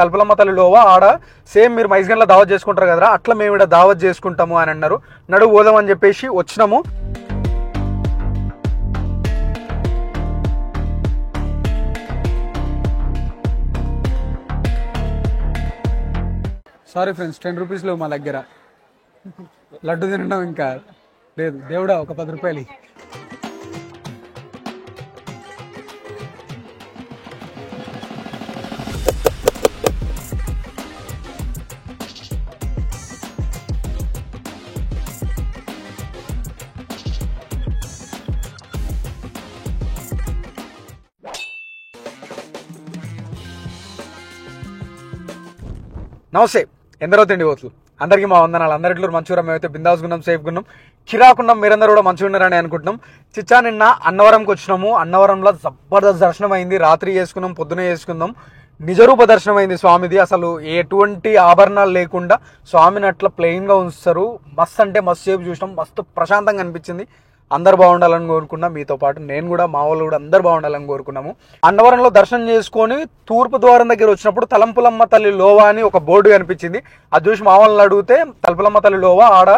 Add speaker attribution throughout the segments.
Speaker 1: తలుపులమ్మ తల్లి లోవా ఆడ సేమ్ మీరు మైస్గన్లో దావత్ చేసుకుంటారు కదా, అట్లా మేము ఇక్కడ దావత్ చేసుకుంటాము అని అన్నారు. నడువు పోదాం అని చెప్పేసి వచ్చినాము. సారీ ఫ్రెండ్స్, 10 రూపీస్ లేవు మా దగ్గర. లడ్డు తినడం ఇంకా లేదు. దేవుడా ఒక 10 రూపాయలు. నమస్తే, ఎందరో తిండి పోతులు అందరికీ మా వందనాలు. అందరిట్లో మంచిగా మేమైతే బిందాసుకున్నాం, సేఫ్గున్నాం, కిరాకున్నాం. మీరందరూ కూడా మంచిగా ఉన్నారని అనుకుంటున్నాం. చిచ్చా నిన్న అన్నవరంకి వచ్చినాము. అన్నవరంలో జబర్దస్త్ దర్శనం అయింది. రాత్రి చేసుకున్నాం, పొద్దునే చేసుకుందాం. నిజరూప దర్శనం అయింది స్వామిది. అసలు ఎటువంటి ఆభరణాలు లేకుండా స్వామిని అట్లా ప్లెయిన్గా ఉంచుతారు. మస్తు అంటే మస్తు సేపు చూసినాం. మస్తు ప్రశాంతంగా అనిపించింది. అందరు బాగుండాలని కోరుకున్నాం. మీతో పాటు నేను కూడా, మా వాళ్ళు కూడా అందరు బాగుండాలని కోరుకున్నాము. అన్నవరంలో దర్శనం చేసుకొని తూర్పు ద్వారం దగ్గర వచ్చినప్పుడు తలంపులమ్మ తల్లి లోవా అని ఒక బోర్డు కనిపించింది. అది చూసి మా వాళ్ళని అడిగితే తలుపులమ్మ తల్లి లోవా ఆడ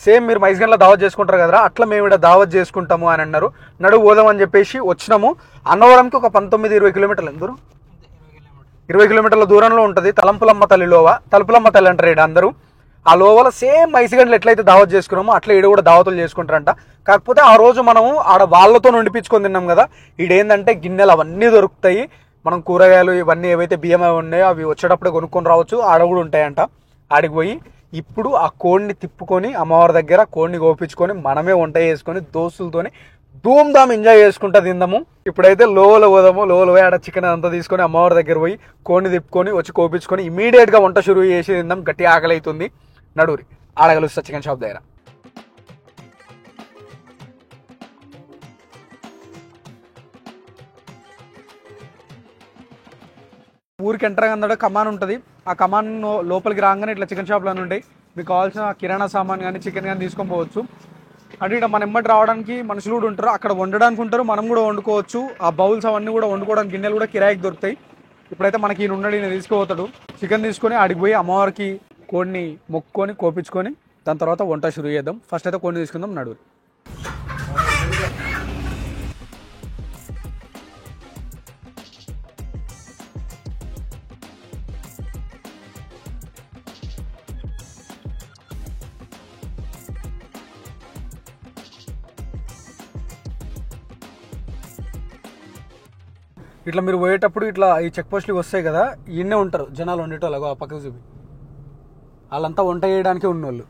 Speaker 1: సేమ్ మీరు మైస్గన్లో దావత్ చేసుకుంటారు కదా, అట్లా మేము ఇక్కడ దావత్ చేసుకుంటాము అని అన్నారు. నడువు పోదాం అని చెప్పేసి వచ్చినాము. అన్నవరంకి ఒక 19-20 కిలోమీటర్లు, ఎంత దూరం? 20 కిలోమీటర్ల దూరంలో ఉంటుంది తలంపులమ్మ తల్లి లోవా. తలుపులమ్మ తల్లి అంటారు ఇక్కడ అందరూ. ఆ లోవల సేమ్ మైసిగండ్లు ఎట్లయితే దావత్ చేసుకున్నామో అట్లా ఈడ కూడా దావతులు చేసుకుంటారంట. కాకపోతే ఆ రోజు మనము ఆడ వాళ్ళతో వండిపించుకొని తిన్నాం కదా, ఈడేందంటే గిన్నెలు అవన్నీ దొరుకుతాయి. మనం కూరగాయలు ఇవన్నీ ఏవైతే బియ్యం అవి ఉన్నాయో అవి వచ్చేటప్పుడే కొనుక్కొని రావచ్చు. ఆడ కూడా ఉంటాయంట. ఆడికి పోయి ఇప్పుడు ఆ కోడిని తిప్పుకొని అమ్మవారి దగ్గర కోడిని కోపించుకొని మనమే వంట చేసుకొని దోస్తులతోని ధూమ్ధామ్ ఎంజాయ్ చేసుకుంటా తిందాము. ఇప్పుడైతే లోవలో పోదాము. లోవలో పోయి ఆడ చికెన్ అంతా తీసుకొని అమ్మవారి దగ్గర పోయి కోడిని తిప్పుకొని వచ్చి కోపించుకొని ఇమీడియట్గా వంట షురూ చేసి తిందాం. గట్టి ఆకలి అవుతుంది. నడూరి ఆడగలుస్తా చికెన్ షాప్ దగ్గర. ఊరికి ఎంటర్ అయ్యాక కమాన్ ఉంటుంది. ఆ కమాన్ లోపలికి రాగానే ఇట్లా చికెన్ షాప్లు అని ఉంటాయి. మీకు కావాల్సిన కిరాణా సామాన్ కానీ చికెన్ కానీ తీసుకొని పోవచ్చు. అంటే ఇక్కడ మన ఎమ్మటి రావడానికి మనుషులు కూడా ఉంటారు. అక్కడ వండడానికి ఉంటారు, మనం కూడా వండుకోవచ్చు. ఆ బౌల్స్ అవన్నీ కూడా వండుకోవడానికి గిన్నెలు కూడా కిరాయికి దొరుకుతాయి. ఇప్పుడైతే మనకి ఈయన ఉన్నాడు, ఈయన తీసుకుపోతాడు. చికెన్ తీసుకొని ఆడికి పోయి అమ్మవారికి కోడిని మొక్కుకొని కోపించుకొని దాని తర్వాత వంట షురూ చేద్దాం. ఫస్ట్ అయితే కోడిని తీసుకుందాం. నడువు ఇట్లా మీరు పోయేటప్పుడు ఇట్లా ఈ చెక్ పోస్టులు వస్తాయి కదా, ఈయనే ఉంటారు జనాలు వండేటోళ్ళగా. ఆ పక్కకు చూపి వాళ్ళంతా వంట చేయడానికే ఉన్నోళ్ళు.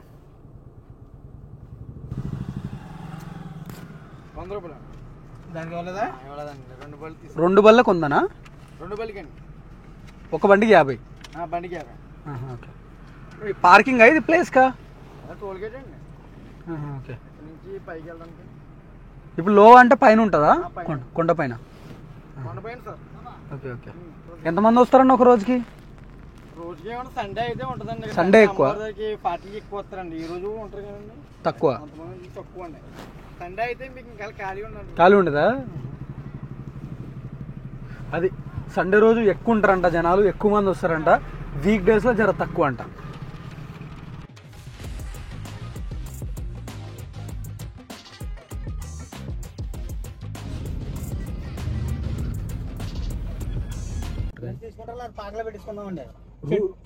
Speaker 1: 100 రూపాయలు దానికి వాళ్ళదా? 2 బళ్ళకి ఉందనా? 2 బళ్ళకి ఒక బండికి 50. బండికి 50. ఓకే. పార్కింగ్ ఇది ప్లేస్ కా? టోల్గేట్ అండి. ఓకే. నుంచి పైకి వెళ్ళడానికి ఇప్పుడు లో అంటే పైన ఉంటుందా? కొండ పైన. Okay okay. ఎంతమంది వస్తారండి ఒక రోజుకి? రోజుకి సండే అయితే ఉంటుందండి. సండే ఎక్కువ, పార్టీకి ఎక్కువ వస్తారండి. ఈ రోజు ఉంటారు కదండి తక్కువ, తక్కువ అండి. సండే అయితే మీకు ఇంకా ఖాళీ ఉండదా? అది సండే రోజు ఎక్కువ ఉంటారంట జనాలు, ఎక్కువ మంది వస్తారంట. వీక్ డేస్లో జర తక్కువ అంట.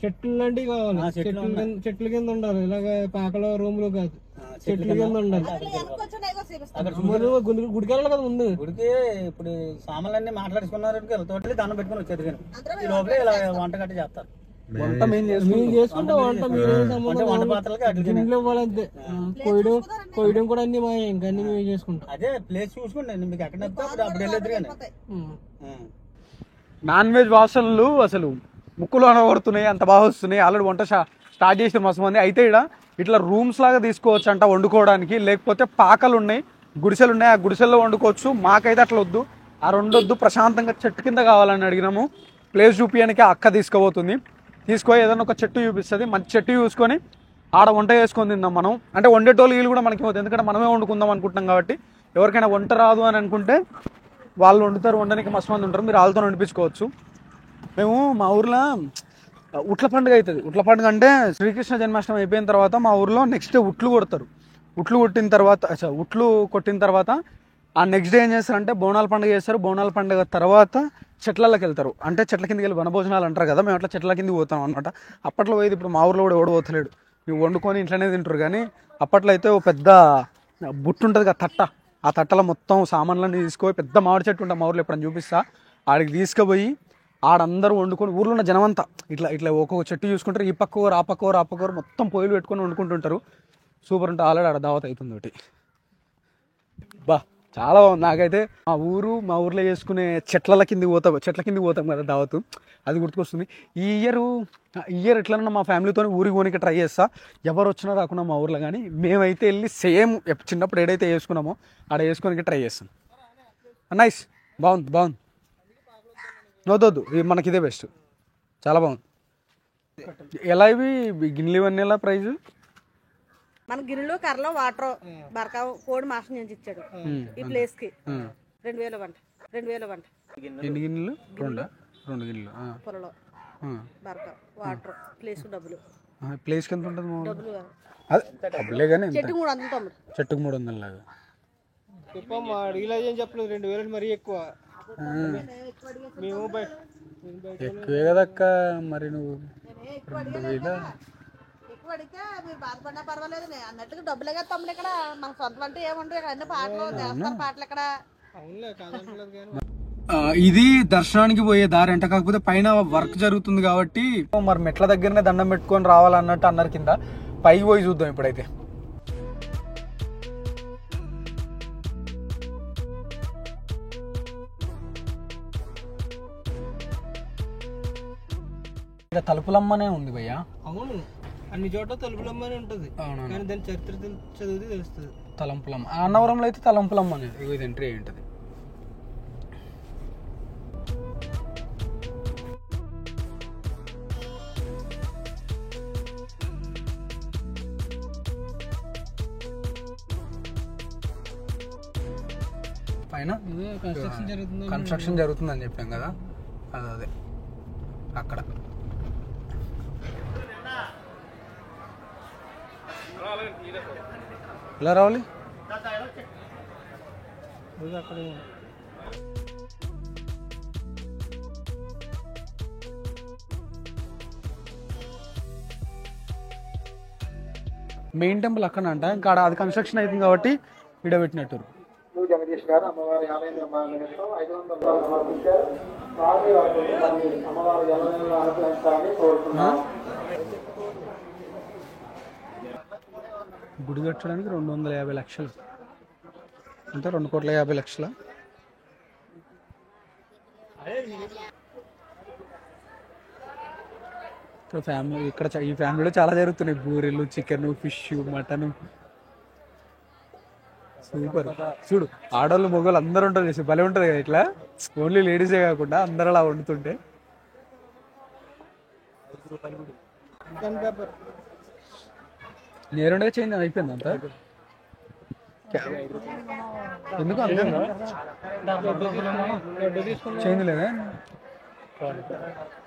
Speaker 2: చెట్లు లాంటివి కావాలి. చెట్ల కింద ఉండాలి. ఇలాగ పాకలో రూమ్ లో కాదు, చెట్ల కింద ఉండాలి. గుడికెళ్ళాలి కదా ముందు. గుడికి ఇప్పుడు సామాన్లన్నీ మాట్లాడుకున్నారు, తోటలు దండం పెట్టుకుని వచ్చేది. ఈ లోపల ఇలా వంట గట్టి చేస్తారు.
Speaker 1: వంట మేము
Speaker 2: చేసుకుంటాం. వంట మీరే వంట పాత్రలకి ఇంట్లో ఇవ్వాలంతే. కొయ్యడం కూడా అన్ని మా ఇంకా అన్ని మేము చేసుకుంటాం. అదే ప్లేస్ చూసుకోండి. మీకు ఎక్కడ అప్పుడు వెళ్ళేది. కానీ
Speaker 1: నాన్ వెజ్ వాసనలు అసలు ముక్కులో అనబడుతున్నాయి, అంత బాగా వస్తున్నాయి. ఆల్రెడీ వంట స్టార్ట్ చేసిన మస్తు మంది. అయితే ఇక్కడ ఇట్లా రూమ్స్ లాగా తీసుకోవచ్చు అంట వండుకోవడానికి. లేకపోతే పాకలు ఉన్నాయి, గుడిసెలు ఉన్నాయి, ఆ గుడిసెల్లో వండుకోవచ్చు. మాకైతే అట్లా వద్దు, ఆ రెండొద్దు. ప్రశాంతంగా చెట్టు కింద కావాలని అడిగినాము. ప్లేస్ చూపించడానికి అక్క తీసుకుపోతుంది. తీసుకొని ఏదైనా ఒక చెట్టు చూపిస్తుంది. మంచి చెట్టు చూసుకొని ఆడ వంట చేసుకొని తిందాం మనం. అంటే వండేటోళ్ళు వీళ్ళు కూడా మనకి పోతుంది, ఎందుకంటే మనమే వండుకుందాం అనుకుంటున్నాం కాబట్టి. ఎవరికైనా వంట రాదు అని అనుకుంటే వాళ్ళు వండుతారు, వండడానికి మస్తు మంది ఉంటారు. మీరు వాళ్ళతో వండిపించుకోవచ్చు. మేము మా ఊర్లో ఉట్ల పండుగ అవుతుంది. ఉట్ల పండుగ అంటే శ్రీకృష్ణ జన్మాష్టమి అయిపోయిన తర్వాత మా ఊర్లో నెక్స్ట్ డే ఉట్లు కొడతారు. ఉట్లు కొట్టిన తర్వాత ఆ నెక్స్ట్ డే ఏం చేస్తారంటే బోనాల పండుగ చేస్తారు. బోనాల పండుగ తర్వాత చెట్లకి వెళ్తారు. అంటే చెట్ల కిందకి వెళ్ళి వనభోజనాలు అంటారు కదా, మేము అట్లా చెట్ల కిందకి పోతాం అనమాట. అప్పట్లో పోయేది, ఇప్పుడు మా ఊర్లో కూడా ఎవడు పోతలేడు. ఇవి వండుకొని ఇంట్లోనే తింటారు. కానీ అప్పట్లో అయితే ఓ పెద్ద బుట్టు ఉంటుంది కదా తట్ట, ఆ తట్టలో మొత్తం సామాన్లన్నీ తీసుకుపోయి, పెద్ద మామిడి చెట్టు ఉంటుంది మా ఊర్లో, ఎప్పుడైనా చూపిస్తా, ఆడికి తీసుకుపోయి ఆడందరూ వండుకొని, ఊర్లో ఉన్న జనమంతా ఇట్లా ఇట్లా ఒక్కొక్క చెట్టు చూసుకుంటారు. ఈ పక్కవారు ఆ పక్కవారు మొత్తం పొయ్యిలు పెట్టుకొని వండుకుంటుంటారు. సూపర్ ఉంటుంది. ఆల్రెడీ ఆడ దావత్ అవుతుంది ఒకటి. బా చాలా బాగుంది. నాకైతే మా ఊర్లో చేసుకునే చెట్ల కిందకి పోతాం కదా దావతు, అది గుర్తుకొస్తుంది. ఈ ఇయర్ ఎట్లన్నా మా ఫ్యామిలీతో ఊరికి పోనీకి ట్రై చేస్తా. ఎవరు వచ్చినా రాకుండా మా ఊర్లో, కానీ మేమైతే వెళ్ళి సేమ్ చిన్నప్పుడు ఏడైతే వేసుకున్నామో ఆడ వేసుకోనికి ట్రై చేస్తాం. నైస్, బాగుంది. వద్దు, మనకి ఇదే బెస్ట్, చాలా బాగుంది. ఎలా ఇవి గిన్నెలు ఇవన్నీ ఎలా ప్రైజ్?
Speaker 3: మన గిన్నెలు కర్రలో వాటర్ బరకా కోడి మాసం నుంచి ఇచ్చాడు ఈ ప్లేస్ కి 2000 వంట.
Speaker 1: ఎన్ని గిన్నెలు? రెండు గిన్నెలు
Speaker 3: పొలలో బరకా వాటర్ ప్లేస్ డబ్బులు.
Speaker 1: ప్లేస్కి ఎంత ఉంటుంది?
Speaker 3: డబ్బులు
Speaker 1: డబ్బులే కానీ
Speaker 3: చెట్టుకు 300.
Speaker 1: చెట్టుకు 300 లాగా
Speaker 2: చెప్పలేదు. 2000 మరీ ఎక్కువ.
Speaker 1: ఎక్కువే కదక్క. మరి నువ్వు 2000
Speaker 3: ఎక్కువ అడిగితే మీరు బాధపడినా పర్వాలేదు అన్నట్టుగా డబ్బులే కదా తమ్ముడు. ఇక్కడ మన సొంతం అంటే ఏముంటాయి, అన్ని పాటలు దేవస్థాన పాటలు ఇక్కడ.
Speaker 1: ఇది దర్శనానికి పోయే దారి అంట, కాకపోతే పైన వర్క్ జరుగుతుంది కాబట్టి మరి మెట్ల దగ్గరనే దండం పెట్టుకొని రావాలన్నట్టు అన్నారు. కింద పైకి పోయి చూద్దాం ఇప్పుడైతే. ఇక్కడ తలుపులమ్మనే ఉంది భయ్య.
Speaker 2: అవును, అన్ని చోట్ల తలుపులమ్మనే ఉంటుంది. కానీ దాని చరిత్ర చదివితే తెలుస్తుంది.
Speaker 1: తలంపులమ్మ అన్నవరంలో అయితే తలంపులమ్మ అనేది ఇది ఎంట్రీ అయి ఉంటుంది. పైన కన్స్ట్రక్షన్ జరుగుతుందని చెప్పాం కదా, అదే అక్కడ. ఎలా రావాలి? మెయిన్ టెంపుల్ అక్కడ అంట, ఇంకా అది కన్స్ట్రక్షన్ అవుతుంది కాబట్టి ఈడ పెట్టినట్టు.
Speaker 4: జగదీష్ గారు అమ్మవారి ఆలయ నిర్మాణ నిమిత్తం 500 అమ్మవారి అనుగ్రహించాలని కోరుతున్నాం.
Speaker 1: గుడి కట్టడానికి 250 లక్షలు అంటే 2,50,00,000. ఫ్యామిలీ ఇక్కడ ఈ ఫ్యామిలీలో చాలా జరుగుతున్నాయి. బూరెలు, చికెన్, ఫిష్, మటన్. సూపర్. చూడు, ఆడవాళ్ళు మగవాళ్ళు అందరూ ఉంటారు, భలే ఉంటుంది కదా ఇట్లా. ఓన్లీ లేడీసే కాకుండా అందరూ అలా వండుతుంటే. నేరుగా చేంజ్ అయిపోయింది అంత. ఎందుకు చేంజ్ లేదా?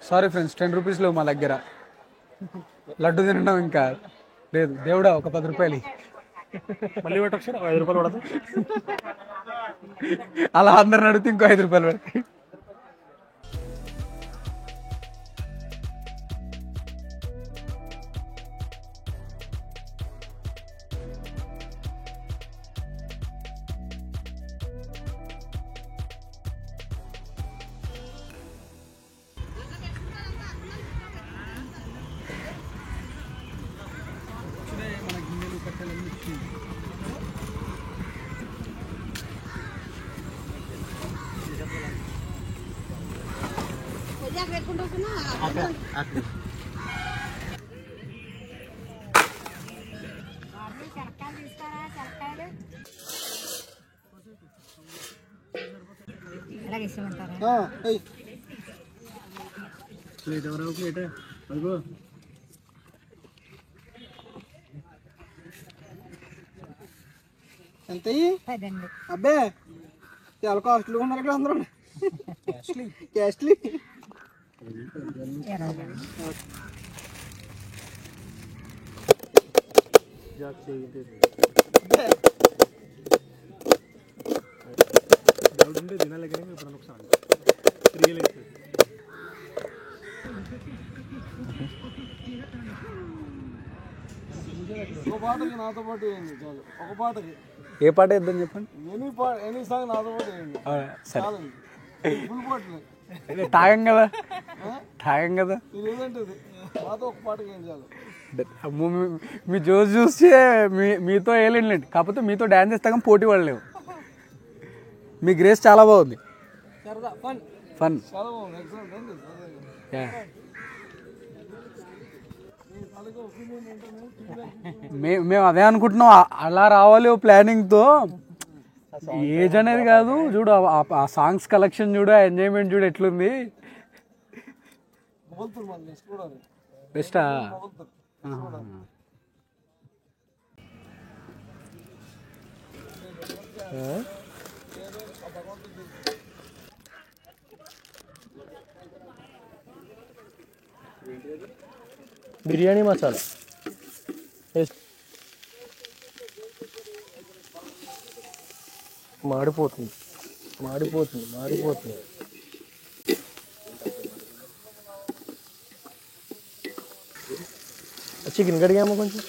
Speaker 1: సారీ ఫ్రెండ్స్, 10 రూపీస్ లేవు మా దగ్గర. లడ్డు తినడం ఇంకా లేదు. దేవుడా ఒక 10 రూపాయలు
Speaker 2: మళ్ళీ 5 రూపాయలు పడదు.
Speaker 1: అలా అందరిని అడిగితే ఇంకో 5 రూపాయలు పడతాయి.
Speaker 2: ఎంత అబ్బే చాలా కాస్ట్లీ ఉన్నారు ఇక్కడ అందరూ. క్యాస్ట్లీ నాతో పాటు వేయండి చాలు. ఒక పాటకి
Speaker 1: ఏ పాట వేద్దాం చెప్పండి.
Speaker 2: ఎనీ సాంగ్ నాతో పాటు వేయండి చాలండి. ఫుల్ పాటలు
Speaker 1: తాగం కదా
Speaker 2: ఇది ఏదంటే నాతో ఒక పాటకి వేయండి చాలు.
Speaker 1: అమ్మో, మీ జోస్ చూస్తే మీతో వేయలేండి. కాకపోతే మీతో డ్యాన్స్ చేస్తాం పోటీ పడలేవు. మీ గ్రేస్ చాలా బాగుంది.
Speaker 2: సరదా ఫన్ చాలా బాగుంది. ఎక్సలెంట్ అండి.
Speaker 1: మేము అదే అనుకుంటున్నాం. అలా రావాలి ప్లానింగ్తో. ఏజ్ అనేది కాదు, చూడు ఆ సాంగ్స్ కలెక్షన్ చూడు, ఆ ఎంజాయ్మెంట్ చూడు ఎట్లుంది. బెస్టా?
Speaker 2: బిర్యానీ మసాలా మాడిపోతుంది. చికెన్ కడిగామా కొంచెం.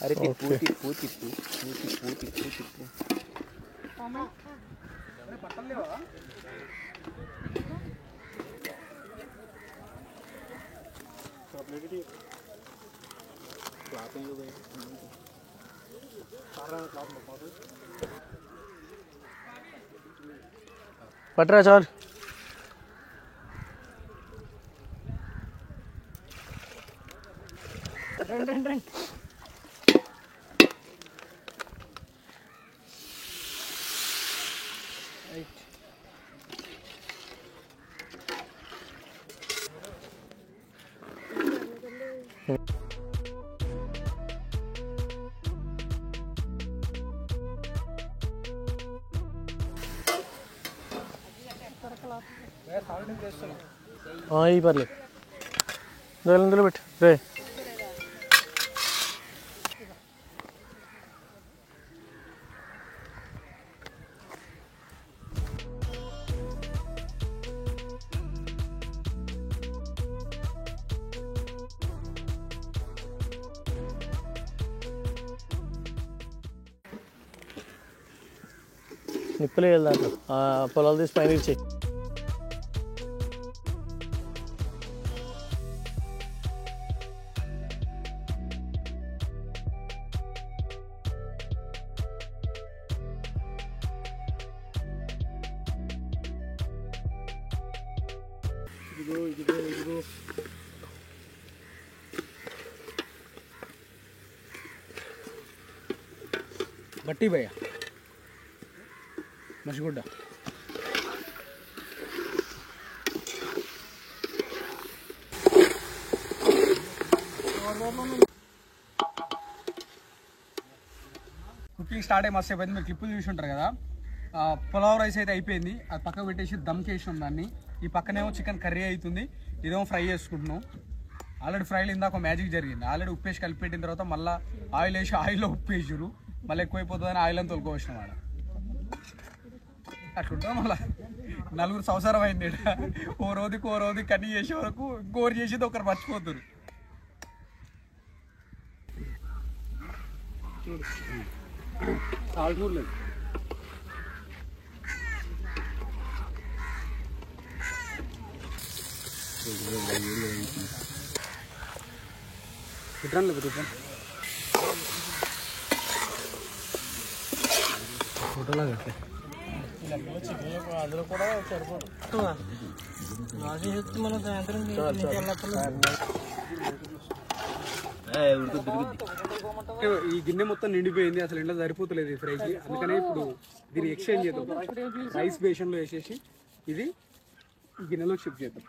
Speaker 1: అరే
Speaker 2: పట్టరా చాలు. ఈ పర్లేదు. ఇందులో పెట్టు రే. నిప్పులే దాంట్లో పొలాలు తీసి పైన ఇచ్చి. ఇదిగో
Speaker 1: బట్టి భయ్య మసిగుడ్డ. కుకింగ్ స్టార్ట్ అయ్యి మస్తు అయిపోయింది. మీరు క్లిప్పులు చూసి ఉంటారు కదా. పులావ్ రైస్ అయితే అయిపోయింది. అది పక్కకు పెట్టేసి దమ్కి వేసినాం దాన్ని. ఈ పక్కనేమో చికెన్ కర్రీ అవుతుంది. ఇదేమో ఫ్రై చేసుకుంటున్నాం. ఆల్రెడీ ఫ్రైలో ఇందాక మ్యాజిక్ జరిగింది. ఆల్రెడీ ఉప్పేసి కలిపి పెట్టిన తర్వాత మళ్ళీ ఆయిల్ వేసి ఆయిల్లో ఉప్పేసారు. మళ్ళీ ఎక్కువైపోతుందని ఆయిల్ అంతా తొలుకోవచ్చినాం ఆడ. అట్లుంటుంది. మళ్ళీ నలుగురు సంవత్సరం అయింది. ఓ రోజుకి కన్నీ చేసే వరకు ఇంకోరు చేసేది ఒకరు మర్చిపోతారు. ఆల్మూర్లేదు రిటర్న్ ఫోటోలా కట్టే అందులో కూడా సరిపోదు.
Speaker 2: మనం సాయంత్రం
Speaker 1: ఈ గిన్నె మొత్తం నిండిపోయింది, అసలు ఎండ సరిపోతలేదు ఈ ఫ్రైకి. అందుకనే ఇప్పుడు దీన్ని ఎక్స్చేంజ్ చేద్దాం, రైస్ బేషన్లో వేసేసి ఇది గిన్నెలో షిఫ్ట్ చేద్దాం.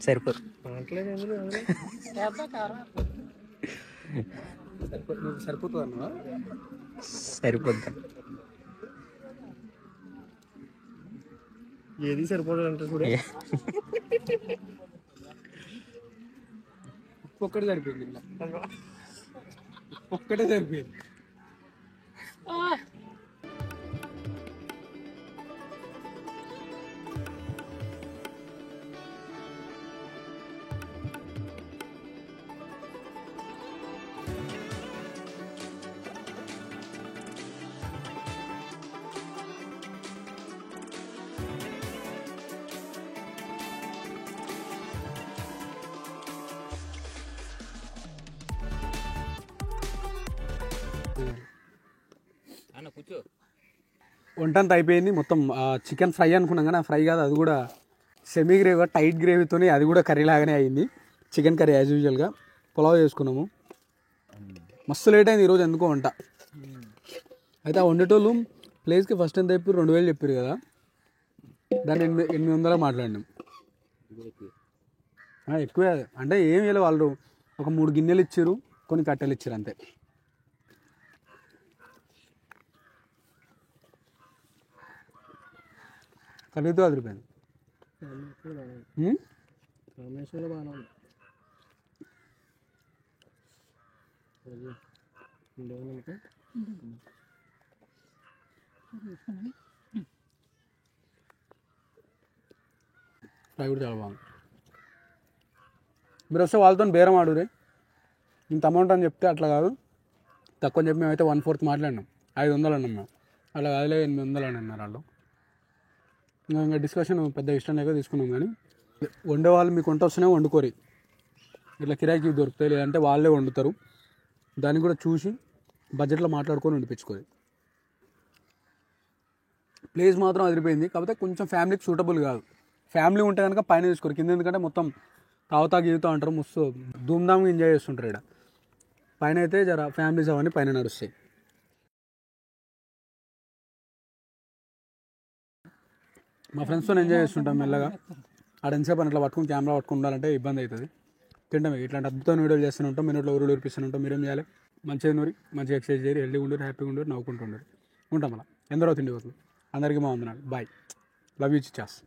Speaker 2: సరిపోదు
Speaker 1: సరిపోతుంది అన్న,
Speaker 2: సరిపోద్ది. ఏది సరిపోదు అంటే కూడా
Speaker 1: ఒక్కటే సరిపోయింది, ఇలా ఒక్కటే సరిపోయింది. వంట అంతా అయిపోయింది. మొత్తం చికెన్ ఫ్రై అనుకున్నాం కానీ ఆ ఫ్రై కాదు, అది కూడా సెమీ గ్రేవీ టైట్ గ్రేవీతోనే, అది కూడా కర్రీ లాగానే అయింది. చికెన్ కర్రీ యాజ్ యూజువల్గా. పులావ్ చేసుకున్నాము. మస్తు లేట్ అయింది ఈరోజు ఎందుకో వంట. అయితే ఆ వండేటోళ్ళు ప్లేస్కి ఫస్ట్ ఎంత చెప్పారు, 2000 చెప్పారు కదా, దాన్ని 800 మాట్లాడినాం. ఎక్కువే అంటే ఏం వేయాలి, వాళ్ళు ఒక 3 గిన్నెలు ఇచ్చారు, కొన్ని కట్టెలు ఇచ్చారు అంతే. కలిగితే అది రూపాయలు ఫ్రై కూడా చాలా బాగుంది. మీరు వస్తే వాళ్ళతో బేరం ఆడురే, ఇంత అమౌంట్ అని చెప్తే అట్లా కాదు, తక్కువ చెప్పి మేమైతే 1/4 మాట్లాడినాం, 500 అన్నాం మేము. అట్లా కాదులే 800 అని అన్నారు వాళ్ళు. ఇంకా డిస్కషన్ పెద్ద ఇష్టం లేక తీసుకున్నాం. కానీ వండే వాళ్ళు మీకు వంట వస్తేనే వండుకోరు, ఇట్లా కిరాయికి దొరుకుతాయి, లేదంటే వాళ్ళే వండుతారు. దాన్ని కూడా చూసి బడ్జెట్లో మాట్లాడుకొని వండిపించుకోరు. ప్లేస్ మాత్రం అదిరిపోయింది, కాకపోతే కొంచెం ఫ్యామిలీకి సూటబుల్ కాదు. ఫ్యామిలీ ఉంటే కనుక పైన తీసుకోరు, కింద ఎందుకంటే మొత్తం తాగుతా గీగుతూ అంటారు, మస్తు ధూమ్ధామ్గా ఎంజాయ్ చేస్తుంటారు. ఇక్కడ పైన అయితే జర ఫ్యామిలీస్ అవన్నీ పైన నడుస్తాయి. మా ఫ్రెండ్స్తో ఎంజాయ్ చేస్తుంటాం మెల్లగా. ఆడ ఎంతసేపు అట్లా పట్టుకుని కెమెరా పట్టుకుని ఉండాలంటే ఇబ్బంది అవుతుంది. తింటామే ఇట్లాంటి అద్భుతమైన వీడియోలు చేస్తూనే ఉంటాం. మినిట్లో ఊరు ఊరిపిస్తూనే ఉంటాం. మీరేం చేయాలి, మంచిగా నూరి మంచిగా ఎక్సర్సైజ్ చేయరు, హెల్దీగా ఉండరు, హ్యాపీగా ఉండరు, నవ్వుకుంటూ ఉండరు. ఉంటాం అలా. ఎందరో తిండి వద్దు. అందరికీ మా వందనాలు. బాయ్. Love you Chichas.